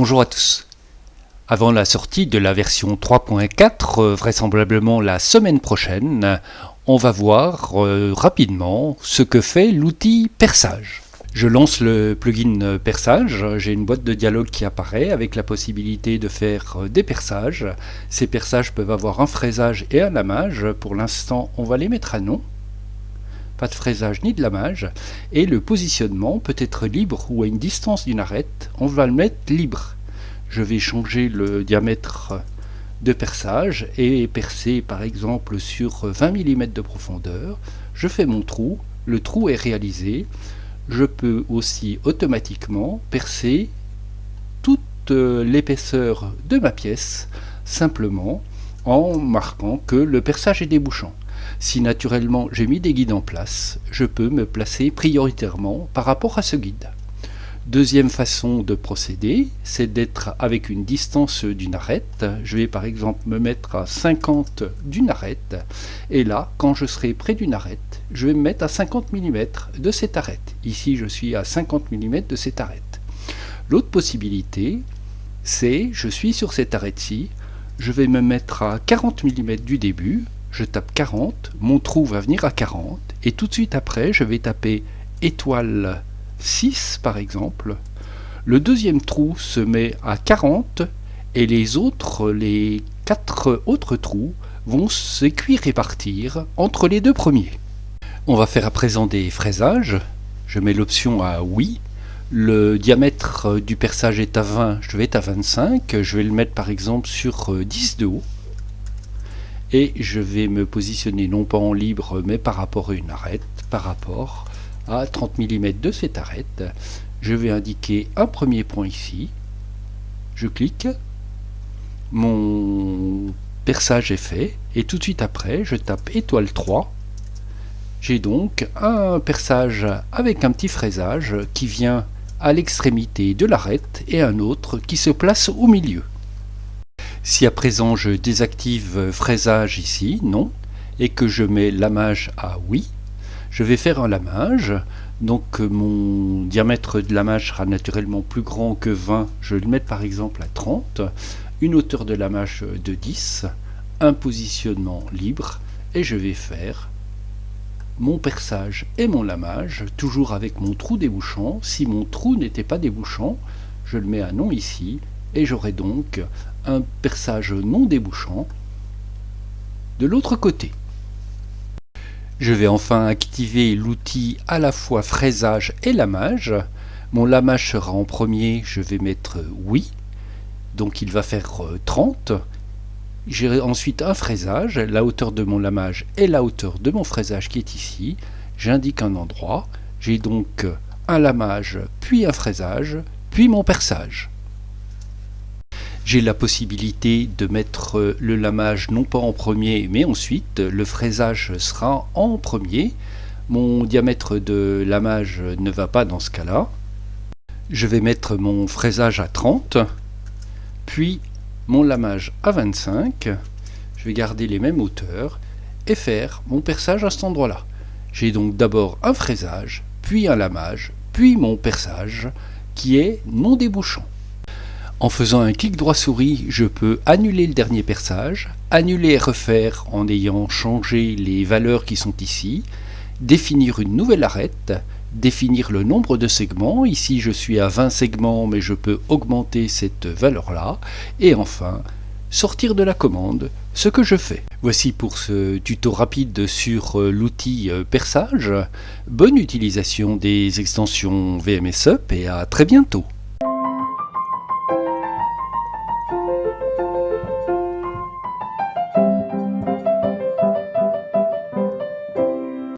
Bonjour à tous. Avant la sortie de la version 3.4, vraisemblablement la semaine prochaine, on va voir rapidement ce que fait l'outil Perçage. Je lance le plugin Perçage, j'ai une boîte de dialogue qui apparaît avec la possibilité de faire des perçages. Ces perçages peuvent avoir un fraisage et un lamage. Pour l'instant, on va les mettre à non. Pas de fraisage ni de lamage. Et le positionnement peut être libre ou à une distance d'une arête. On va le mettre libre. Je vais changer le diamètre de perçage et percer par exemple sur 20 mm de profondeur. Je fais mon trou, le trou est réalisé. Je peux aussi automatiquement percer toute l'épaisseur de ma pièce simplement en marquant que le perçage est débouchant. Si naturellement j'ai mis des guides en place, je peux me placer prioritairement par rapport à ce guide. Deuxième façon de procéder, c'est d'être avec une distance d'une arête. Je vais par exemple me mettre à 50 d'une arête. Et là, quand je serai près d'une arête, je vais me mettre à 50 mm de cette arête. Ici, je suis à 50 mm de cette arête. L'autre possibilité, c'est, je suis sur cette arête-ci, je vais me mettre à 40 mm du début, je tape 40, mon trou va venir à 40, et tout de suite après, je vais taper étoile 6 par exemple. Le deuxième trou se met à 40 et les 4 autres trous vont s'équirépartir entre les deux premiers. On va faire à présent des fraisages. Je mets l'option à oui. Le diamètre du perçage est à 20, je vais être à 25. Je vais le mettre par exemple sur 10 de haut. Et je vais me positionner non pas en libre mais par rapport à une arête, par rapport à 30 mm de cette arête. Je vais indiquer un premier point ici. Je clique. Mon perçage est fait. Et tout de suite après, je tape étoile 3. J'ai donc un perçage avec un petit fraisage qui vient à l'extrémité de l'arête et un autre qui se place au milieu. Si à présent je désactive fraisage ici, non, et que je mets lamage à oui, je vais faire un lamage, donc mon diamètre de lamage sera naturellement plus grand que 20, je vais le mettre par exemple à 30, une hauteur de lamage de 10, un positionnement libre, et je vais faire mon perçage et mon lamage, toujours avec mon trou débouchant. Si mon trou n'était pas débouchant, je le mets à non ici, et j'aurai donc un perçage non débouchant de l'autre côté. Je vais enfin activer l'outil à la fois fraisage et lamage. Mon lamage sera en premier, je vais mettre oui, donc il va faire 30. J'ai ensuite un fraisage, la hauteur de mon lamage et la hauteur de mon fraisage qui est ici. J'indique un endroit, j'ai donc un lamage, puis un fraisage, puis mon perçage. J'ai la possibilité de mettre le lamage non pas en premier, mais ensuite le fraisage sera en premier. Mon diamètre de lamage ne va pas dans ce cas-là. Je vais mettre mon fraisage à 30, puis mon lamage à 25. Je vais garder les mêmes hauteurs et faire mon perçage à cet endroit-là. J'ai donc d'abord un fraisage, puis un lamage, puis mon perçage qui est non débouchant. En faisant un clic droit souris, je peux annuler le dernier perçage, annuler et refaire en ayant changé les valeurs qui sont ici, définir une nouvelle arête, définir le nombre de segments. Ici je suis à 20 segments mais je peux augmenter cette valeur-là. Et enfin, sortir de la commande, ce que je fais. Voici pour ce tuto rapide sur l'outil Perçage. Bonne utilisation des extensions VMS Up et à très bientôt.